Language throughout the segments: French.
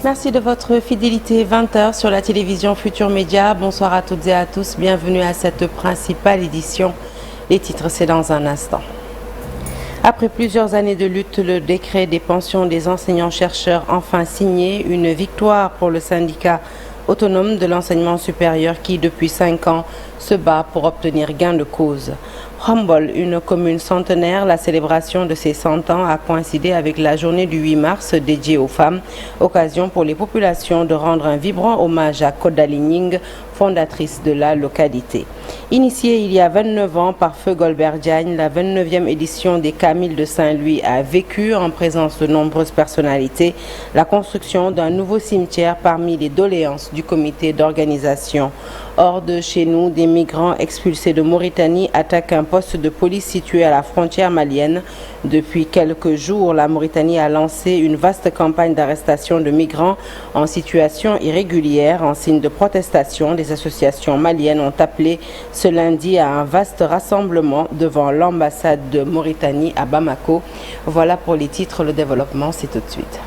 Merci de votre fidélité. 20h sur la télévision Futur Média. Bonsoir à toutes et à tous. Bienvenue à cette principale édition. Les titres, c'est dans un instant. Après plusieurs années de lutte, le décret des pensions des enseignants-chercheurs enfin signé. Une victoire pour le syndicat autonome de l'enseignement supérieur qui, depuis 5 ans, se bat pour obtenir gain de cause. Khombole, une commune centenaire, la célébration de ses 100 ans a coïncidé avec la journée du 8 mars dédiée aux femmes, occasion pour les populations de rendre un vibrant hommage à Kodali Nying, fondatrice de la localité. Initiée il y a 29 ans par Feu Golbert Diagne, la 29e édition des Camille de Saint-Louis a vécu, en présence de nombreuses personnalités, la construction d'un nouveau cimetière parmi les doléances du comité d'organisation. Hors de chez nous, des migrants expulsés de Mauritanie attaquent un poste de police situé à la frontière malienne. Depuis quelques jours, la Mauritanie a lancé une vaste campagne d'arrestation de migrants en situation irrégulière. En signe de protestation, les associations maliennes ont appelé ce lundi à un vaste rassemblement devant l'ambassade de Mauritanie à Bamako. Voilà pour les titres, le développement, c'est tout de suite.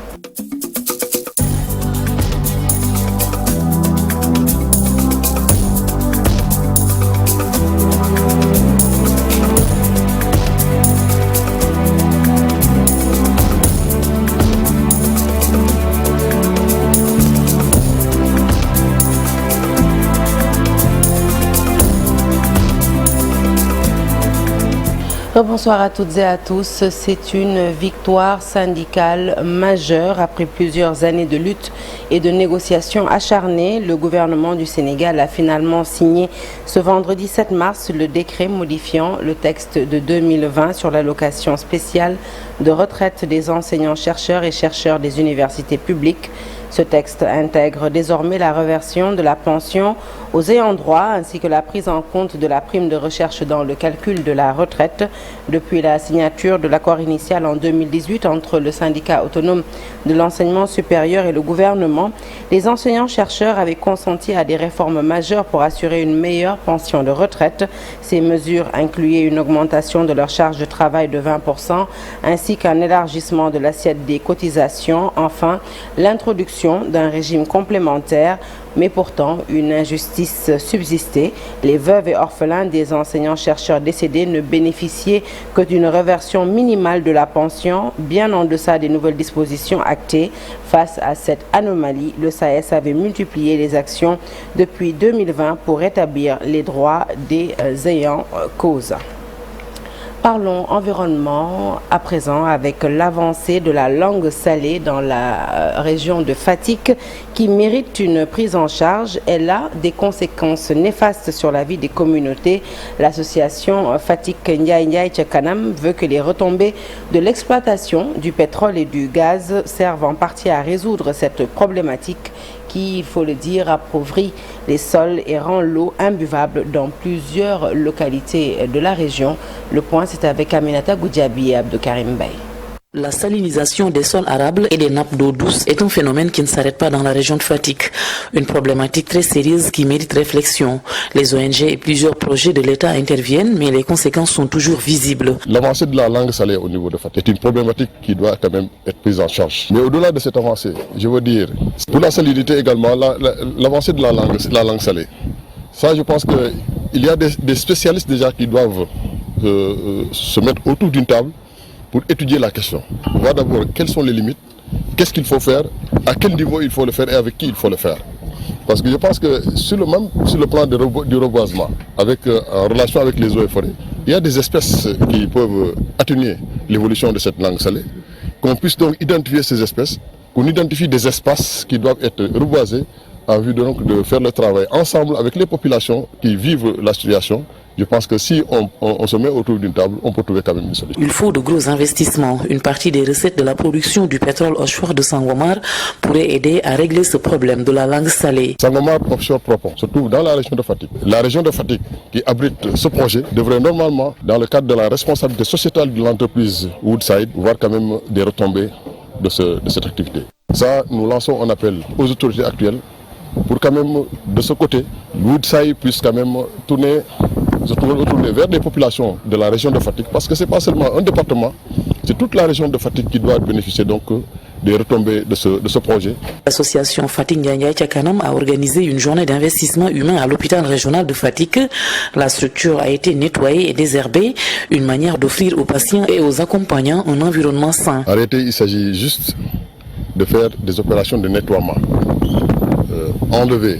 Bonsoir à toutes et à tous. C'est une victoire syndicale majeure après plusieurs années de lutte et de négociations acharnées. Le gouvernement du Sénégal a finalement signé ce vendredi 7 mars le décret modifiant le texte de 2020 sur l'allocation spéciale de retraite des enseignants-chercheurs et chercheurs des universités publiques. Ce texte intègre désormais la reversion de la pension aux ayants droit ainsi que la prise en compte de la prime de recherche dans le calcul de la retraite. Depuis la signature de l'accord initial en 2018 entre le syndicat autonome de l'enseignement supérieur et le gouvernement, les enseignants-chercheurs avaient consenti à des réformes majeures pour assurer une meilleure pension de retraite. Ces mesures incluaient une augmentation de leur charge de travail de 20% ainsi qu'un élargissement de l'assiette des cotisations. Enfin, l'introduction d'un régime complémentaire, mais pourtant une injustice subsistait. Les veuves et orphelins des enseignants-chercheurs décédés ne bénéficiaient que d'une reversion minimale de la pension, bien en deçà des nouvelles dispositions actées. Face à cette anomalie, le SAES avait multiplié les actions depuis 2020 pour rétablir les droits des ayants cause. Parlons environnement à présent avec l'avancée de la langue salée dans la région de Fatick qui mérite une prise en charge. Elle a des conséquences néfastes sur la vie des communautés. L'association Fatick Ndiaye Ndiaye Ca Kanam veut que les retombées de l'exploitation du pétrole et du gaz servent en partie à résoudre cette problématique qui, il faut le dire, appauvrit les sols et rend l'eau imbuvable dans plusieurs localités de la région. Le point, c'est avec Aminata Goudiaby et Abdoukarim Bey. La salinisation des sols arables et des nappes d'eau douce est un phénomène qui ne s'arrête pas dans la région de Fatick. Une problématique très sérieuse qui mérite réflexion. Les ONG et plusieurs projets de l'État interviennent, mais les conséquences sont toujours visibles. L'avancée de la langue salée au niveau de Fatick est une problématique qui doit quand même être prise en charge. Mais au-delà de cette avancée, je veux dire, pour la salinité également, l'avancée de la langue salée. Ça, je pense qu'il y a des spécialistes déjà qui doivent se mettre autour d'une table pour étudier la question. Voir d'abord quelles sont les limites, qu'est-ce qu'il faut faire, à quel niveau il faut le faire et avec qui il faut le faire. Parce que je pense que sur le plan du reboisement, en relation avec les eaux et forêts, il y a des espèces qui peuvent atténuer l'évolution de cette langue salée. Qu'on puisse donc identifier ces espèces, qu'on identifie des espaces qui doivent être reboisés en vue de faire le travail ensemble avec les populations qui vivent la situation. Je pense que si on se met autour d'une table, on peut trouver quand même une solution. Il faut de gros investissements. Une partie des recettes de la production du pétrole offshore de Sangomar pourrait aider à régler ce problème de la langue salée. Sangomar offshore profond se trouve dans la région de Fatick. La région de Fatick qui abrite ce projet devrait normalement, dans le cadre de la responsabilité sociétale de l'entreprise Woodside, voir quand même des retombées de cette activité. Ça, nous lançons un appel aux autorités actuelles pour quand même, de ce côté, Woodside puisse quand même tourner vers des populations de la région de Fatick, parce que ce n'est pas seulement un département, c'est toute la région de Fatick qui doit bénéficier donc des retombées de ce projet. L'association Fatick Ndiaye Ca Kanam a organisé une journée d'investissement humain à l'hôpital régional de Fatick. La structure a été nettoyée et désherbée, une manière d'offrir aux patients et aux accompagnants un environnement sain. En réalité, il s'agit juste de faire des opérations de nettoiement, enlever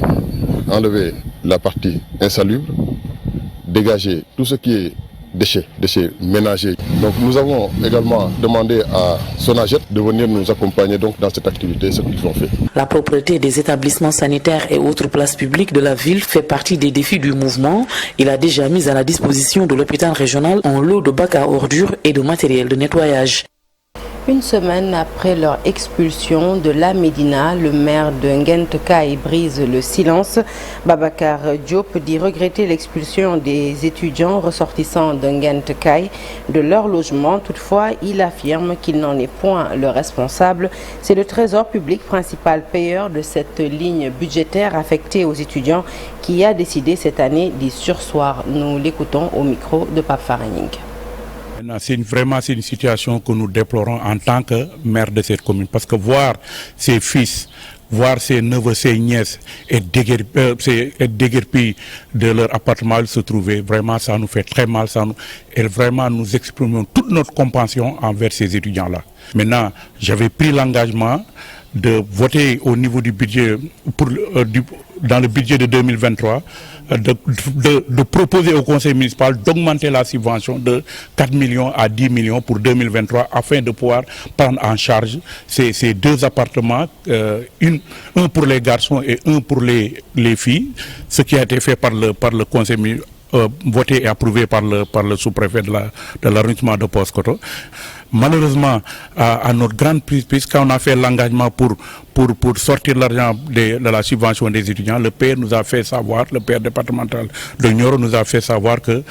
la partie insalubre, dégager tout ce qui est déchets ménagers. Donc nous avons également demandé à Sonaget de venir nous accompagner donc dans cette activité, ce qu'ils ont fait. La propreté des établissements sanitaires et autres places publiques de la ville fait partie des défis du mouvement. Il a déjà mis à la disposition de l'hôpital régional un lot de bacs à ordures et de matériel de nettoyage. Une semaine après leur expulsion de la Médina, le maire de Nguent Kai brise le silence. Babacar Diop dit regretter l'expulsion des étudiants ressortissants de Nguent Kai de leur logement. Toutefois, il affirme qu'il n'en est point le responsable. C'est le Trésor public, principal payeur de cette ligne budgétaire affectée aux étudiants, qui a décidé cette année d'y surseoir. Nous l'écoutons au micro de Pape Faraning. C'est une situation que nous déplorons en tant que maire de cette commune, parce que voir ses fils, voir ses neveux, ses nièces être déguerpis de leur appartement se trouver, vraiment ça nous fait très mal, et vraiment nous exprimons toute notre compassion envers ces étudiants-là. Maintenant, j'avais pris l'engagement de voter au niveau du budget, dans le budget de 2023, de proposer au conseil municipal d'augmenter la subvention de 4 millions à 10 millions pour 2023 afin de pouvoir prendre en charge ces deux appartements, un pour les garçons et un pour les filles, ce qui a été fait par le conseil municipal. Voté et approuvé par le sous-préfet de l'arrondissement de Paoskoto. Malheureusement, à notre grande prise, quand on a fait l'engagement pour sortir l'argent de la subvention des étudiants, le père nous a fait savoir, le père départemental de Nioro nous a fait savoir que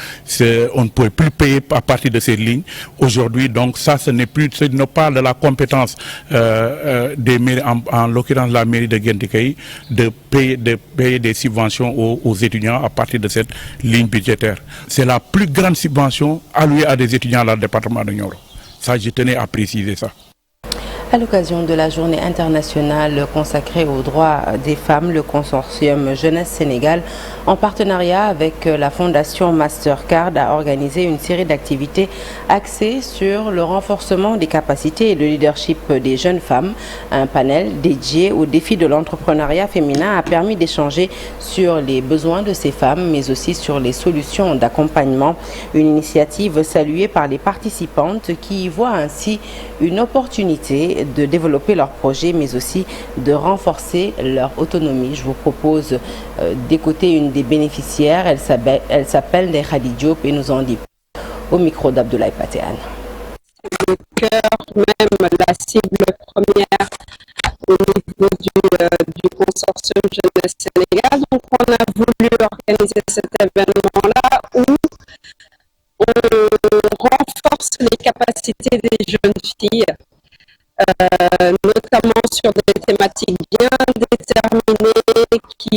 on ne pouvait plus payer à partir de ces lignes. Aujourd'hui, donc ça, ce n'est pas de la compétence des mairies, en l'occurrence la mairie de Nguent Kai, de payer des subventions aux étudiants à partir de cette ligne budgétaire. C'est la plus grande subvention allouée à des étudiants dans le département de Nioro. Ça, je tenais à préciser ça. À l'occasion de la journée internationale consacrée aux droits des femmes, le consortium Jeunesse Sénégal, en partenariat avec la fondation Mastercard, a organisé une série d'activités axées sur le renforcement des capacités et le leadership des jeunes femmes. Un panel dédié aux défis de l'entrepreneuriat féminin a permis d'échanger sur les besoins de ces femmes, mais aussi sur les solutions d'accompagnement. Une initiative saluée par les participantes qui y voient ainsi une opportunité de développer leurs projets, mais aussi de renforcer leur autonomie. Je vous propose d'écouter une des bénéficiaires. Elle s'appelle Khady Diop et nous en dit au micro d'Abdoulaye Patéane. Le cœur, même la cible première au niveau du consortium Jeunesse Sénégal. Donc on a voulu organiser cet événement-là où on renforce les capacités des jeunes filles, notamment sur des thématiques bien déterminées qui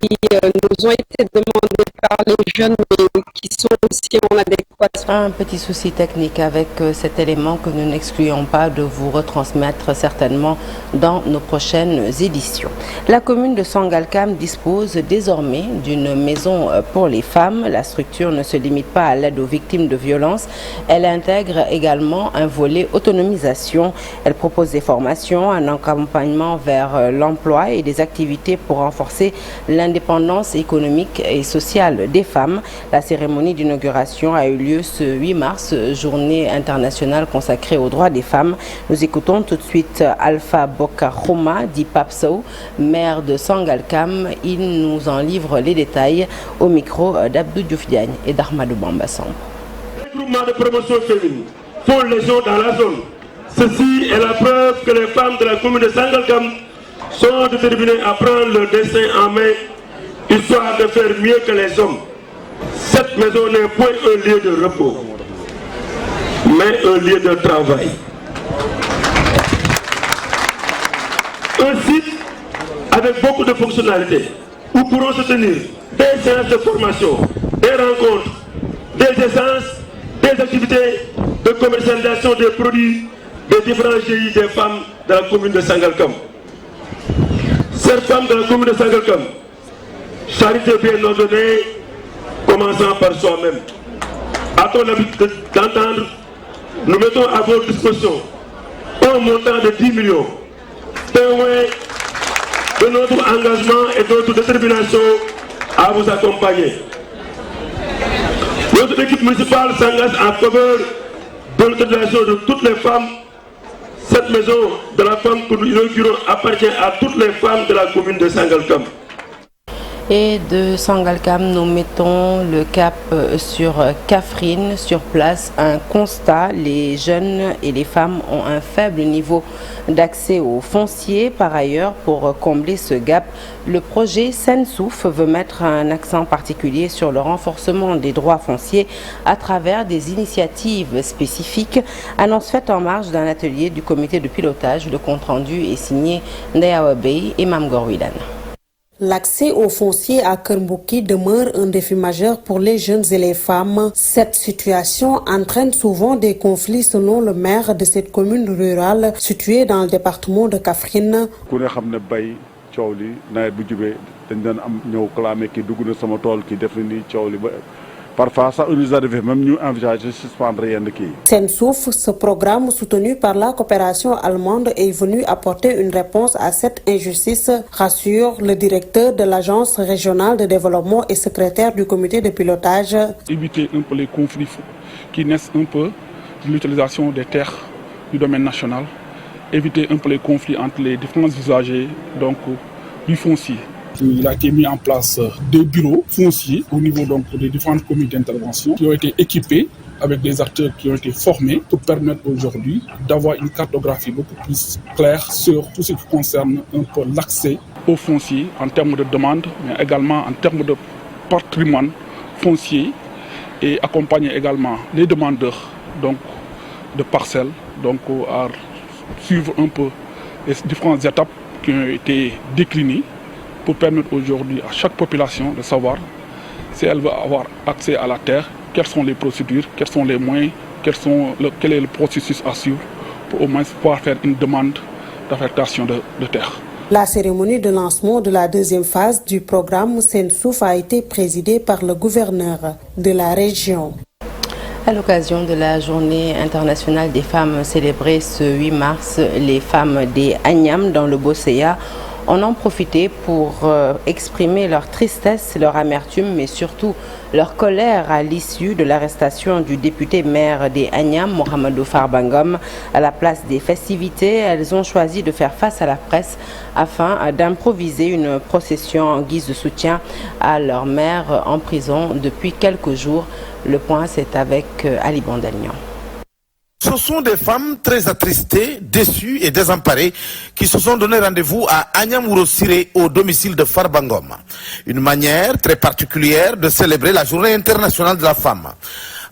nous ont été demandées par les jeunes, mais qui sont aussi en adéquation. Un petit souci technique avec cet élément que nous n'excluons pas de vous retransmettre certainement dans nos prochaines éditions. La commune de Sangalkam dispose désormais d'une maison pour les femmes. La structure ne se limite pas à l'aide aux victimes de violences. Elle intègre également un volet autonomisation. Elle propose des formations, un accompagnement vers l'emploi et des activités pour renforcer l'indépendance économique et sociale des femmes. La cérémonie d'inauguration a eu lieu ce 8 mars, journée internationale consacrée aux droits des femmes. Nous écoutons tout de suite Alpha Bokaroma, dit Papsou, maire de Sangalkam. Il nous en livre les détails au micro d'Abdou Diouf Diagne et d'Ahmadou Bambasson. Les groupements de promotion féminine font légion dans la zone. Ceci est la preuve que les femmes de la commune de Sangalkam sont déterminées à prendre leur destin en main, histoire de faire mieux que les hommes. Cette maison n'est point un lieu de repos, mais un lieu de travail. Un site avec beaucoup de fonctionnalités, où pourront se tenir des séances de formation, des rencontres, des essences, des activités de commercialisation des produits des différents GI des femmes de la commune de Sangalkam. Chères femmes de la commune de Sangalkam, charité bien ordonnée, commençant par soi-même. A-t-on l'habitude d'entendre, nous mettons à votre disposition un montant de 10 millions, témoin de notre engagement et de notre détermination à vous accompagner. Notre équipe municipale s'engage en faveur de l'autorisation de toutes les femmes. Cette maison de la femme que nous inaugurons appartient à toutes les femmes de la commune de Sangalkam. Et de Sangalkam, nous mettons le cap sur Kaffrine. Sur place, un constat, les jeunes et les femmes ont un faible niveau d'accès au foncier. Par ailleurs, pour combler ce gap, le projet Sensouf veut mettre un accent particulier sur le renforcement des droits fonciers à travers des initiatives spécifiques. Annonce faite en marge d'un atelier du comité de pilotage. Le compte-rendu est signé Ndeyawa Bey et Mam Gorwidan. L'accès au foncier à Kermbouki demeure un défi majeur pour les jeunes et les femmes. Cette situation entraîne souvent des conflits selon le maire de cette commune rurale située dans le département de Kaffrine. Parfois, ça nous arrive même nous envisager de suspendre rien de qui. Sensouf, ce programme soutenu par la coopération allemande est venu apporter une réponse à cette injustice, rassure le directeur de l'agence régionale de développement et secrétaire du comité de pilotage. Éviter un peu les conflits qui naissent un peu de l'utilisation des terres du domaine national, éviter un peu les conflits entre les différents usagers donc, du foncier. Il a été mis en place des bureaux fonciers au niveau donc, des différentes comités d'intervention qui ont été équipés avec des acteurs qui ont été formés pour permettre aujourd'hui d'avoir une cartographie beaucoup plus claire sur tout ce qui concerne un peu l'accès au foncier en termes de demande, mais également en termes de patrimoine foncier et accompagner également les demandeurs donc, de parcelles donc, à suivre un peu les différentes étapes qui ont été déclinées pour permettre aujourd'hui à chaque population de savoir si elle veut avoir accès à la terre, quelles sont les procédures, quels sont les moyens, quel est le processus à suivre pour au moins pouvoir faire une demande d'affectation de terre. La cérémonie de lancement de la deuxième phase du programme Sensouf a été présidée par le gouverneur de la région. À l'occasion de la journée internationale des femmes célébrée ce 8 mars, les femmes des Agnam dans le Bosséa en ont profité pour exprimer leur tristesse, leur amertume, mais surtout leur colère à l'issue de l'arrestation du député maire des Agnam, Mohamedou Farbangom. À la place des festivités, elles ont choisi de faire face à la presse afin d'improviser une procession en guise de soutien à leur maire en prison depuis quelques jours. Le point, c'est avec Ali Bandagnan. Ce sont des femmes très attristées, déçues et désemparées qui se sont donné rendez-vous à Agnam-Ouro-Siré au domicile de Farbangom. Une manière très particulière de célébrer la journée internationale de la femme.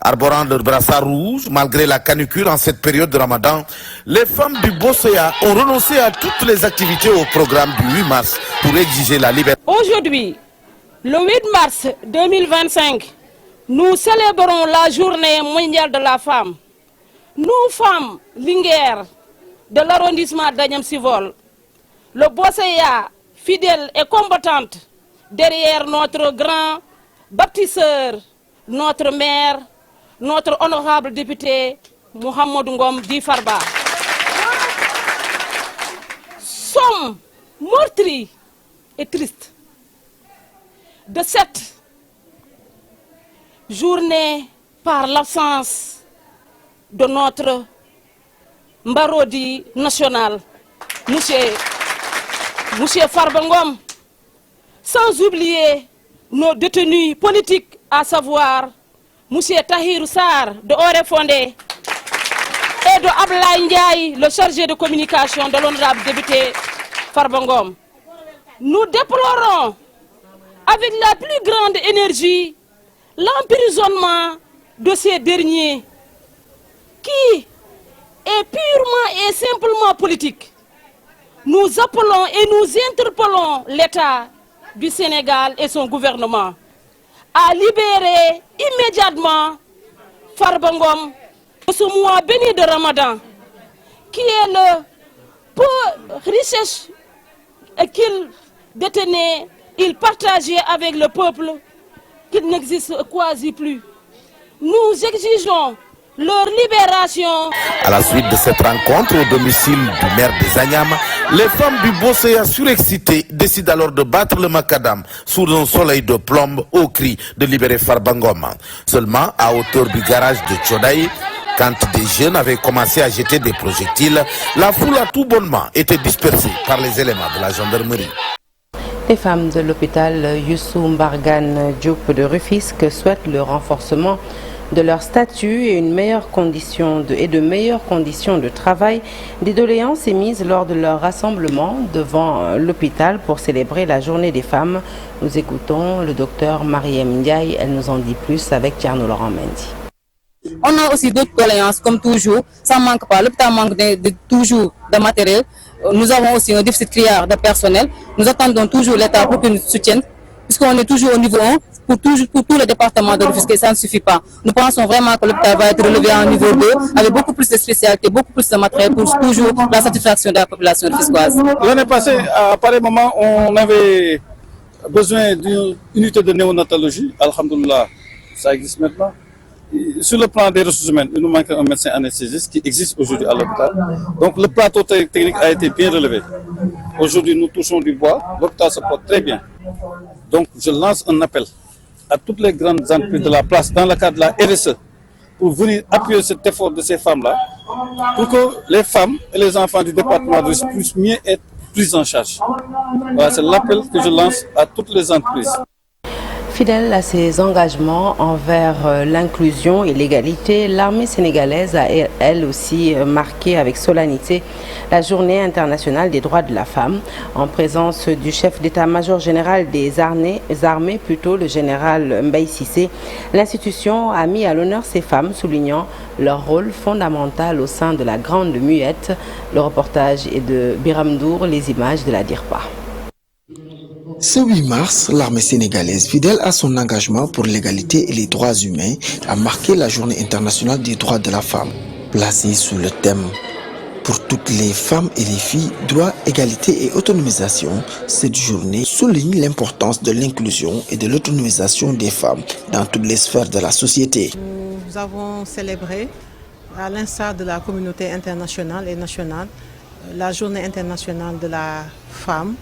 Arborant leur brassard rouge, malgré la canicule en cette période de Ramadan, les femmes du Bosséa ont renoncé à toutes les activités au programme du 8 mars pour exiger la liberté. Aujourd'hui, le 8 mars 2025, nous célébrons la journée mondiale de la femme. Nous, femmes linguères de l'arrondissement d'Agnam-Sivol, le Bosséa, fidèle et combattante, derrière notre grand bâtisseur, notre maire, notre honorable député Mohamedou Ngom Di Farba, sommes meurtris et tristes de cette journée par l'absence de notre Mbarodi national, Monsieur Farbangom, sans oublier nos détenus politiques, à savoir Monsieur Tahirou Sarr de Orefondé et de Ablaye Ndiaye, le chargé de communication de l'honorable député Farbangom. Nous déplorons avec la plus grande énergie l'emprisonnement de ces derniers qui est purement et simplement politique. Nous appelons et nous interpellons l'État du Sénégal et son gouvernement à libérer immédiatement Farbangom de ce mois béni de Ramadan, qui est le peu richesse qu'il détenait, il partageait avec le peuple, qu'il n'existe quasi plus. Nous exigeons leur libération. À la suite de cette rencontre au domicile du maire des Agnam, les femmes du Bosséa surexcitées décident alors de battre le macadam sous un soleil de plomb au cri de libérer Farbangom. Seulement à hauteur du garage de Tchodaï, quand des jeunes avaient commencé à jeter des projectiles, la foule a tout bonnement été dispersée par les éléments de la gendarmerie. Les femmes de l'hôpital Youssou Mbargane Diop de Rufisque souhaitent le renforcement de leur statut et de meilleures conditions de travail. Des doléances émises lors de leur rassemblement devant l'hôpital pour célébrer la journée des femmes. Nous écoutons le docteur Mariem Ndiaye. Elle nous en dit plus avec Tierno Laurent Mendy. On a aussi d'autres doléances comme toujours. Ça ne manque pas. L'hôpital manque toujours de matériel. Nous avons aussi un déficit criard de personnel. Nous attendons toujours l'État pour qu'il nous soutienne, puisqu'on est toujours au niveau 1. Pour tout le département de Rufisque, ça ne suffit pas. Nous pensons vraiment que l'hôpital va être relevé à un niveau 2, avec beaucoup plus de spécialités, beaucoup plus de matériel pour toujours la satisfaction de la population rufisquoise. L'année passée, à pareil moment, on avait besoin d'une unité de néonatologie. Alhamdoulilah, ça existe maintenant. Sur le plan des ressources humaines, il nous manque un médecin anesthésiste qui existe aujourd'hui à l'hôpital. Donc le plateau technique a été bien relevé. Aujourd'hui, nous touchons du bois. L'hôpital se porte très bien. Donc je lance un appel à toutes les grandes entreprises de la place dans le cadre de la RSE pour venir appuyer cet effort de ces femmes-là pour que les femmes et les enfants du département puissent mieux être pris en charge. Voilà, c'est l'appel que je lance à toutes les entreprises. Fidèle à ses engagements envers l'inclusion et l'égalité, l'armée sénégalaise a elle aussi marqué avec solennité la journée internationale des droits de la femme. En présence du chef d'état-major général des armées, le général Mbaye Cissé, l'institution a mis à l'honneur ces femmes, soulignant leur rôle fondamental au sein de la Grande Muette. Le reportage est de Biramdour, les images de la DIRPA. Ce 8 mars, l'armée sénégalaise, fidèle à son engagement pour l'égalité et les droits humains, a marqué la journée internationale des droits de la femme. Placée sous le thème « Pour toutes les femmes et les filles, droits, égalité et autonomisation », cette journée souligne l'importance de l'inclusion et de l'autonomisation des femmes dans toutes les sphères de la société. Nous avons célébré, à l'instar de la communauté internationale et nationale, la journée internationale de la femme,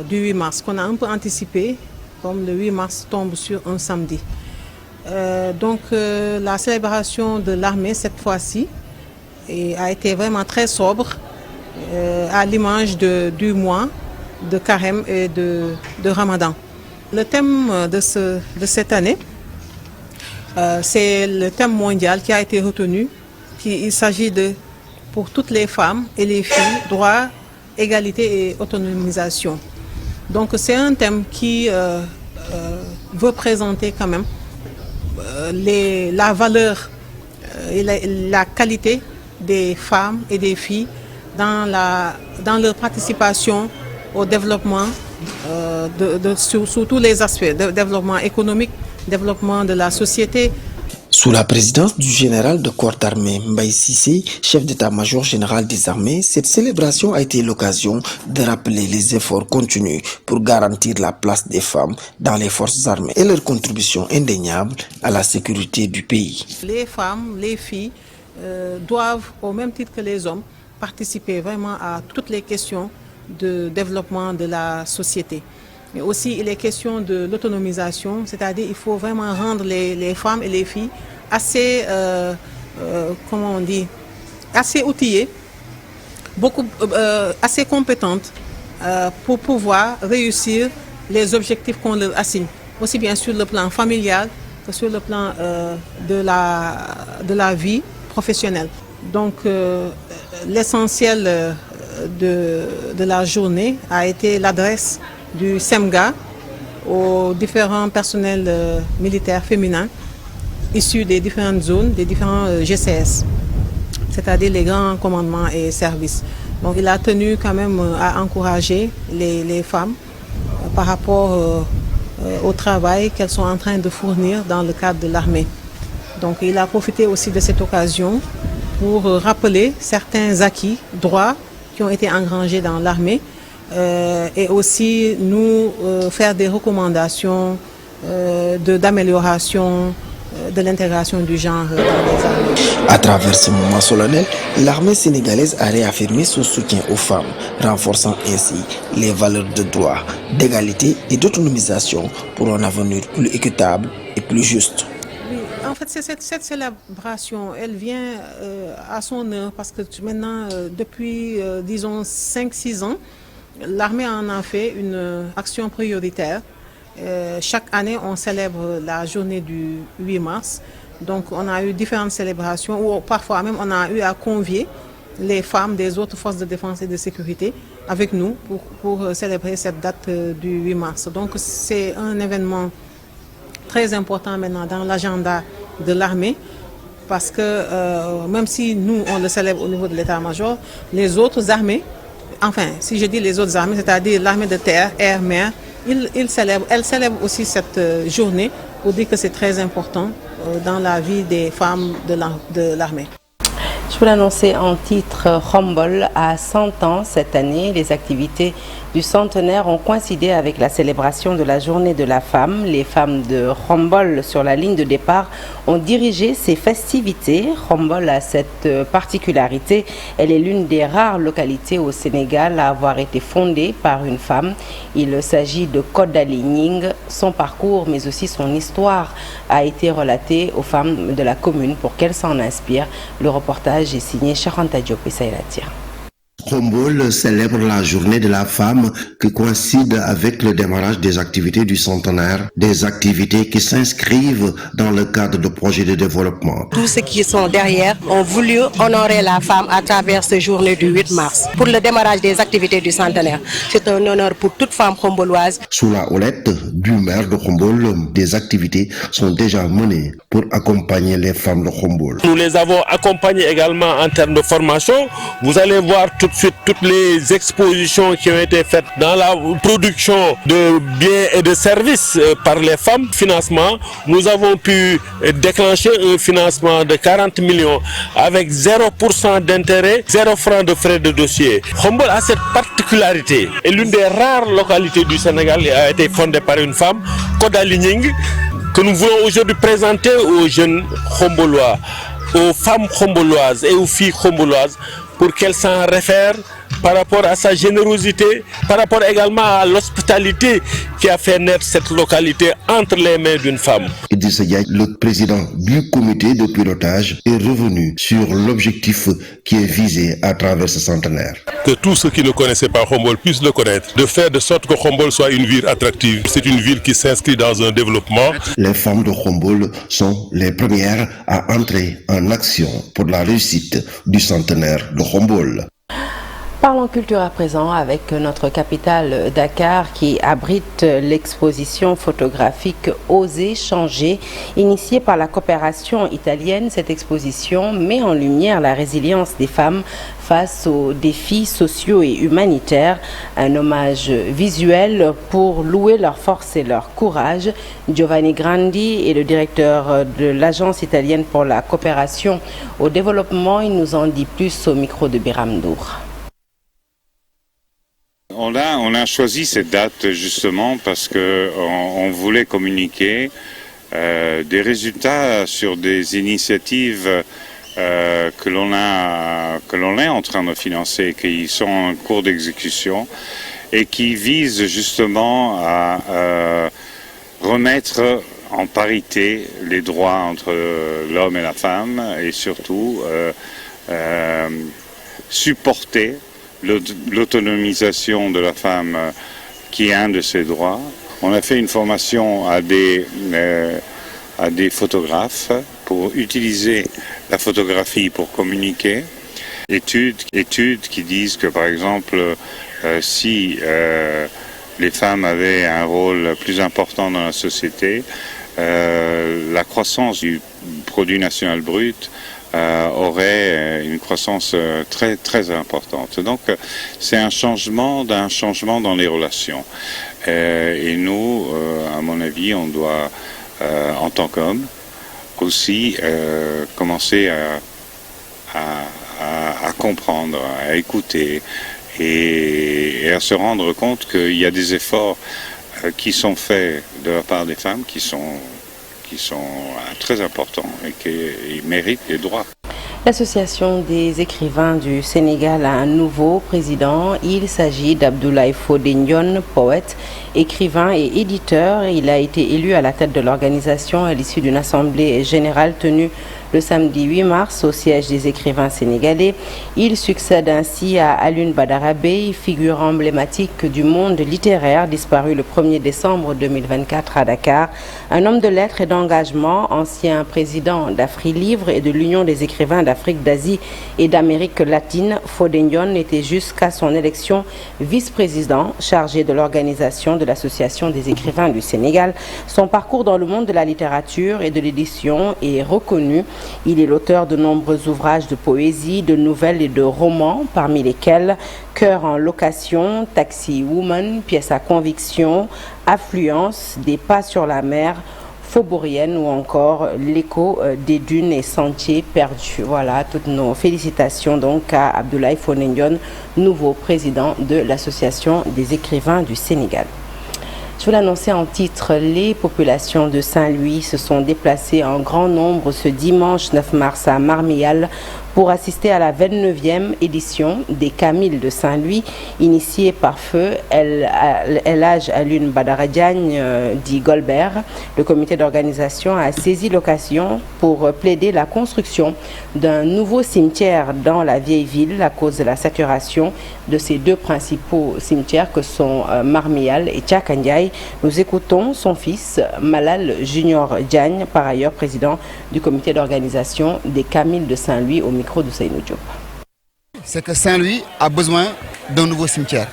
du 8 mars, qu'on a un peu anticipé, comme le 8 mars tombe sur un samedi. La célébration de l'armée, cette fois-ci, a été vraiment très sobre, à l'image du mois de Carême et de Ramadan. Le thème de cette année, c'est le thème mondial qui a été retenu. Il s'agit de, pour toutes les femmes et les filles, droits, égalité et autonomisation. Donc c'est un thème qui veut présenter quand même la valeur et la qualité des femmes et des filles dans leur participation au développement sous tous les aspects, développement économique, développement de la société. Sous la présidence du général de corps d'armée Mbaye Cissé, chef d'état-major général des armées, cette célébration a été l'occasion de rappeler les efforts continus pour garantir la place des femmes dans les forces armées et leur contribution indéniable à la sécurité du pays. Les femmes, les filles doivent, au même titre que les hommes, participer vraiment à toutes les questions de développement de la société. Mais aussi, il est question de l'autonomisation, c'est-à-dire il faut vraiment rendre les femmes et les filles assez, assez outillées, assez compétentes pour pouvoir réussir les objectifs qu'on leur assigne, aussi bien sur le plan familial que sur le plan de la vie professionnelle. Donc, l'essentiel de la journée a été l'adresse du SEMGA aux différents personnels militaires féminins issus des différentes zones, des différents GCS, c'est-à-dire les grands commandements et services. Donc il a tenu quand même à encourager les femmes par rapport au travail qu'elles sont en train de fournir dans le cadre de l'armée. Donc il a profité aussi de cette occasion pour rappeler certains acquis, droits, qui ont été engrangés dans l'armée et aussi nous faire des recommandations d'amélioration de l'intégration du genre dans les armées. À travers ce moment solennel, l'armée sénégalaise a réaffirmé son soutien aux femmes, renforçant ainsi les valeurs de droit, d'égalité et d'autonomisation pour un avenir plus équitable et plus juste. Oui, en fait, cette célébration, elle vient à son heure parce que maintenant, depuis, disons, 5-6 ans, l'armée en a fait une action prioritaire. Chaque année, on célèbre la journée du 8 mars. Donc, on a eu différentes célébrations ou parfois même on a eu à convier les femmes des autres forces de défense et de sécurité avec nous pour célébrer cette date du 8 mars. Donc, c'est un événement très important maintenant dans l'agenda de l'armée parce que même si nous, on le célèbre au niveau de l'état-major, les autres armées, enfin, si je dis les autres armées, c'est-à-dire l'armée de terre, air, mer, elle célèbre aussi cette journée pour dire que c'est très important dans la vie des femmes de l'armée. Je vous l'annoncer en titre, Khombole a 100 ans cette année. Les activités du centenaire ont coïncidé avec la célébration de la journée de la femme. Les femmes de Khombole sur la ligne de départ ont dirigé ces festivités. Khombole a cette particularité. Elle est l'une des rares localités au Sénégal à avoir été fondée par une femme. Il s'agit de Koda Ligning. Son parcours, mais aussi son histoire, a été relaté aux femmes de la commune pour qu'elles s'en inspirent. Le reportage est signé Charanta Diop et Saïlatia. Khombole célèbre la journée de la femme qui coïncide avec le démarrage des activités du centenaire, des activités qui s'inscrivent dans le cadre de projets de développement. Tous ceux qui sont derrière ont voulu honorer la femme à travers cette journée du 8 mars. Pour le démarrage des activités du centenaire, c'est un honneur pour toute femme khomboloise. Sous la houlette du maire de Khombole, des activités sont déjà menées pour accompagner les femmes de Khombole. Nous les avons accompagnées également en termes de formation. Vous allez voir tout de suite toutes les expositions qui ont été faites dans la production de biens et de services par les femmes. Financement, nous avons pu déclencher un financement de 40 millions avec 0% d'intérêt, 0 francs de frais de dossier. Khombole a cette particularité et l'une des rares localités du Sénégal a été fondée par une femme, Koda Ligning, que nous voulons aujourd'hui présenter aux jeunes khombolois, aux femmes khomboloises et aux filles khomboloises pour qu'elles s'en réfèrent par rapport à sa générosité, par rapport également à l'hospitalité qui a fait naître cette localité entre les mains d'une femme. Idrissa Diagne, le président du comité de pilotage, est revenu sur l'objectif qui est visé à travers ce centenaire. Que tous ceux qui ne connaissaient pas Khombole puissent le connaître, de faire de sorte que Khombole soit une ville attractive. C'est une ville qui s'inscrit dans un développement. Les femmes de Khombole sont les premières à entrer en action pour la réussite du centenaire de Khombole. Parlons culture à présent avec notre capitale Dakar qui abrite l'exposition photographique Oser changer. Initiée par la coopération italienne, cette exposition met en lumière la résilience des femmes face aux défis sociaux et humanitaires. Un hommage visuel pour louer leur force et leur courage. Giovanni Grandi est le directeur de l'Agence italienne pour la coopération au développement. Il nous en dit plus au micro de Biram Dour. On a choisi cette date justement parce qu'on voulait communiquer des résultats sur des initiatives que l'on est en train de financer, qui sont en cours d'exécution et qui visent justement à remettre en parité les droits entre l'homme et la femme et surtout supporter l'autonomisation de la femme qui est un de ses droits. On a fait une formation à des photographes pour utiliser la photographie pour communiquer. Études qui disent que par exemple si les femmes avaient un rôle plus important dans la société, la croissance du produit national brut aurait une croissance très très importante. Donc c'est un changement dans les relations. Et nous, à mon avis, on doit, en tant qu'hommes, aussi commencer à à comprendre, à écouter et à se rendre compte qu'il y a des efforts qui sont faits de la part des femmes qui sont très importants et qui méritent des droits. L'Association des écrivains du Sénégal a un nouveau président. Il s'agit d'Abdoulaye Fodé Ndione, poète, écrivain et éditeur. Il a été élu à la tête de l'organisation à l'issue d'une assemblée générale tenue le samedi 8 mars au siège des écrivains sénégalais. Il succède ainsi à Alioune Badara Bèye, figure emblématique du monde littéraire, disparu le 1er décembre 2024 à Dakar. Un homme de lettres et d'engagement, ancien président d'Afri-Livre et de l'Union des écrivains d'Afrique, d'Asie et d'Amérique latine, Fodé Ndione était jusqu'à son élection vice-président chargé de l'organisation de l'Association des écrivains du Sénégal. Son parcours dans le monde de la littérature et de l'édition est reconnu. Il est l'auteur de nombreux ouvrages de poésie, de nouvelles et de romans, parmi lesquels Cœur en location, Taxi Woman, Pièce à conviction, Affluence, Des pas sur la mer, Faubourienne ou encore L'écho des dunes et sentiers perdus. Voilà, toutes nos félicitations donc à Abdoulaye Fodé Ndione, nouveau président de l'Association des écrivains du Sénégal. Je vous l'annonçais en titre, les populations de Saint-Louis se sont déplacées en grand nombre ce dimanche 9 mars à Marmial pour assister à la 29e édition des Camils de Saint-Louis, initiée par feu El Hadj Alioune Badara Diagne, dit Golbert. Le comité d'organisation a saisi l'occasion pour plaider la construction d'un nouveau cimetière dans la vieille ville à cause de la saturation de ces deux principaux cimetières que sont Marmial et Tchakandiaï. Nous écoutons son fils Malal Junior Diagne, par ailleurs président du comité d'organisation des Camils de Saint-Louis, au micro de Seynou Diop. C'est que Saint-Louis a besoin d'un nouveau cimetière.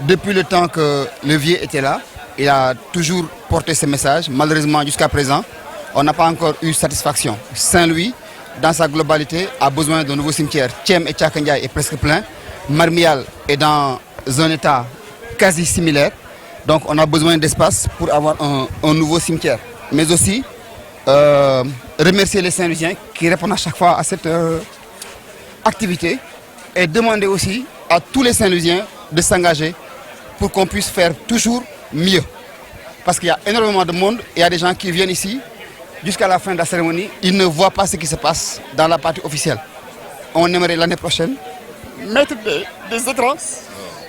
Depuis le temps que le vieux était là, il a toujours porté ce message. Malheureusement, jusqu'à présent, on n'a pas encore eu satisfaction. Saint-Louis, dans sa globalité, a besoin d'un nouveau cimetière. Tchem et Tchakandiaï est presque plein. Marmial est dans un état quasi similaire. Donc on a besoin d'espace pour avoir un nouveau cimetière. Mais aussi remercier les Saint-Louisiens qui répondent à chaque fois à cette activité et demander aussi à tous les Saint-Louisiens de s'engager pour qu'on puisse faire toujours mieux. Parce qu'il y a énormément de monde et il y a des gens qui viennent ici jusqu'à la fin de la cérémonie. Ils ne voient pas ce qui se passe dans la partie officielle. On aimerait l'année prochaine mettre des écrans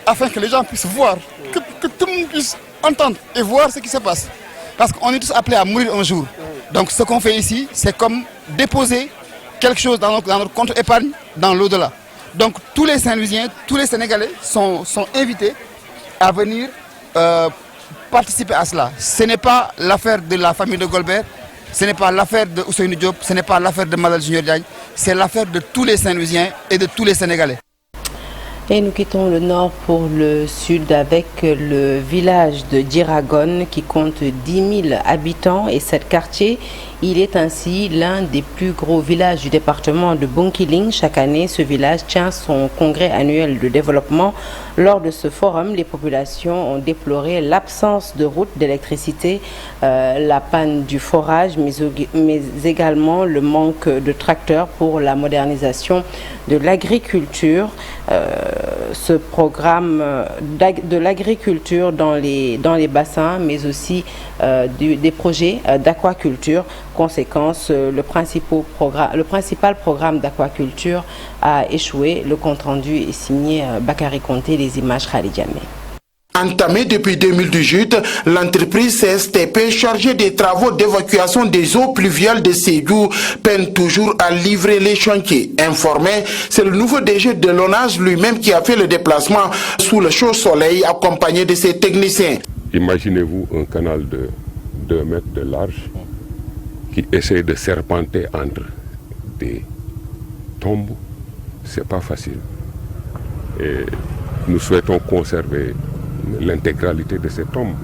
afin que les gens puissent voir, que tout le monde puisse entendre et voir ce qui se passe. Parce qu'on est tous appelés à mourir un jour. Donc ce qu'on fait ici, c'est comme déposer quelque chose dans notre compte épargne dans l'au-delà. Donc tous les Saint-Louisiens, tous les Sénégalais sont invités à venir participer à cela. Ce n'est pas l'affaire de la famille de Golbert, ce n'est pas l'affaire de Ousseynou Diop, ce n'est pas l'affaire de Malal Junior Diagne, c'est l'affaire de tous les Saint-Louisiens et de tous les Sénégalais. Et nous quittons le nord pour le sud avec le village de Diragon qui compte 10 000 habitants et 7 quartiers. Il est ainsi l'un des plus gros villages du département de Bounkiling. Chaque année, ce village tient son congrès annuel de développement. Lors de ce forum, les populations ont déploré l'absence de routes, d'électricité, la panne du forage, mais également le manque de tracteurs pour la modernisation de l'agriculture. Ce programme de l'agriculture dans les bassins, mais aussi des projets d'aquaculture. Conséquence, le principal programme d'aquaculture a échoué. Le compte-rendu est signé Bakary Conté, les images Khalid Diamé. Entamée depuis 2018, l'entreprise CSTP chargée des travaux d'évacuation des eaux pluviales de Sédhiou peine toujours à livrer les chantiers. Informé, c'est le nouveau DG de l'ONAS lui-même qui a fait le déplacement sous le chaud soleil accompagné de ses techniciens. Imaginez-vous un canal de 2 mètres de large qui essaie de serpenter entre des tombes. C'est pas facile. Et nous souhaitons conserver l'intégralité de ces tombes,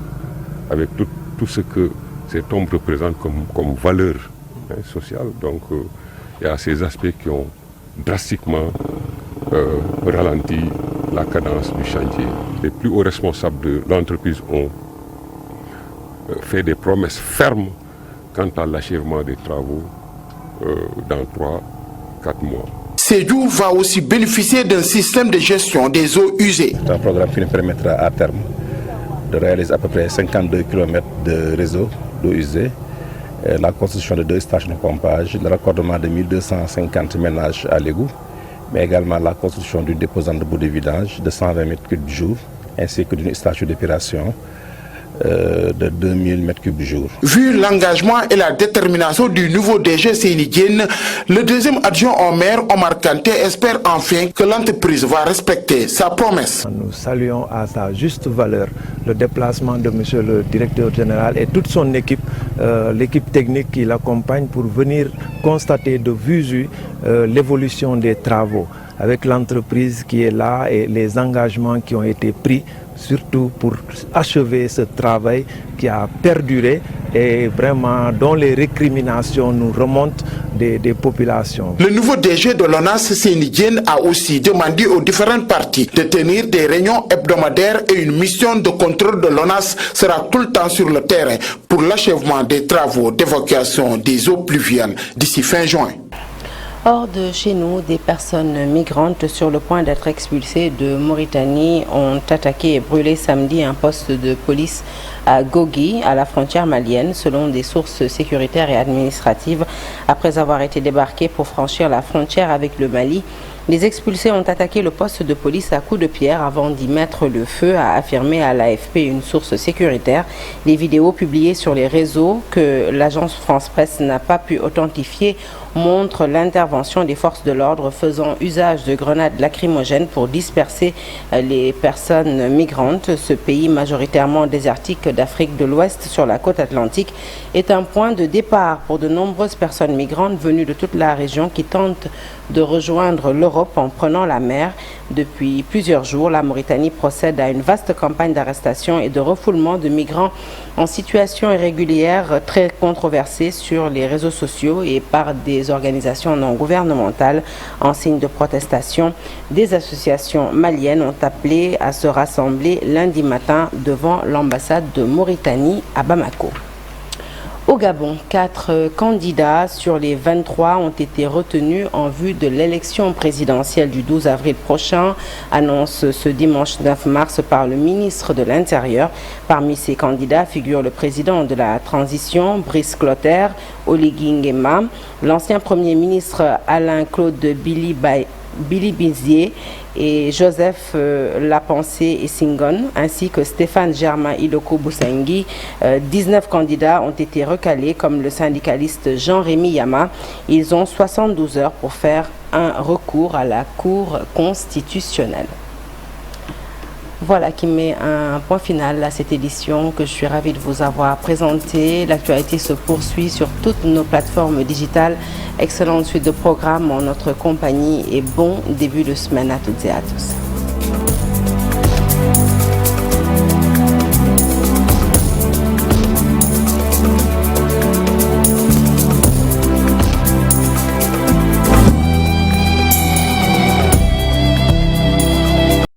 avec tout ce que ces tombes représentent comme valeur sociale. Donc il y a ces aspects qui ont drastiquement ralenti la cadence du chantier. Les plus hauts responsables de l'entreprise ont fait des promesses fermes quant à l'achèvement des travaux dans 3-4 mois. Sédhiou va aussi bénéficier d'un système de gestion des eaux usées. C'est un programme qui nous permettra à terme de réaliser à peu près 52 km de réseau d'eau usée, la construction de 2 stations de pompage, le raccordement de 1250 ménages à l'égout, mais également la construction d'une déposante de boue de vidange de 120 m3 jour, ainsi que d'une station d'épuration de 2000 m3 jour. Vu l'engagement et la détermination du nouveau DG Seyni Diène, le deuxième adjoint au maire Omar Kanté espère enfin que l'entreprise va respecter sa promesse. Nous saluons à sa juste valeur le déplacement de monsieur le directeur général et toute son équipe, l'équipe technique qui l'accompagne pour venir constater de visu l'évolution des travaux avec l'entreprise qui est là et les engagements qui ont été pris, surtout pour achever ce travail qui a perduré et vraiment dont les récriminations nous remontent des populations. Le nouveau DG de l'ONAS, Seyni Diène, a aussi demandé aux différentes parties de tenir des réunions hebdomadaires et une mission de contrôle de l'ONAS sera tout le temps sur le terrain pour l'achèvement des travaux d'évacuation des eaux pluviales d'ici fin juin. Hors de chez nous, des personnes migrantes sur le point d'être expulsées de Mauritanie ont attaqué et brûlé samedi un poste de police à Gogui, à la frontière malienne, selon des sources sécuritaires et administratives. Après avoir été débarqués pour franchir la frontière avec le Mali, les expulsés ont attaqué le poste de police à coups de pierre avant d'y mettre le feu, a affirmé à l'AFP une source sécuritaire. Les vidéos publiées sur les réseaux que l'agence France Presse n'a pas pu authentifier montrent l'intervention des forces de l'ordre faisant usage de grenades lacrymogènes pour disperser les personnes migrantes. Ce pays majoritairement désertique d'Afrique de l'Ouest sur la côte atlantique est un point de départ pour de nombreuses personnes migrantes venues de toute la région qui tentent de rejoindre l'Europe en prenant la mer. Depuis plusieurs jours, la Mauritanie procède à une vaste campagne d'arrestation et de refoulement de migrants en situation irrégulière très controversée sur les réseaux sociaux et par des organisations non gouvernementales. En signe de protestation, des associations maliennes ont appelé à se rassembler lundi matin devant l'ambassade de Mauritanie à Bamako. Au Gabon, 4 candidats sur les 23 ont été retenus en vue de l'élection présidentielle du 12 avril prochain, annonce ce dimanche 9 mars par le ministre de l'Intérieur. Parmi ces candidats figure le président de la transition, Brice Clotaire, Oligui Nguema, l'ancien premier ministre Alain-Claude Billy Bizier et Joseph Lapensé Essingon, ainsi que Stéphane Germain Iloko Boussengi. 19 candidats ont été recalés comme le syndicaliste Jean-Rémy Yama. Ils ont 72 heures pour faire un recours à la Cour constitutionnelle. Voilà qui met un point final à cette édition que je suis ravie de vous avoir présentée. L'actualité se poursuit sur toutes nos plateformes digitales. Excellente suite de programmes en notre compagnie et bon début de semaine à toutes et à tous.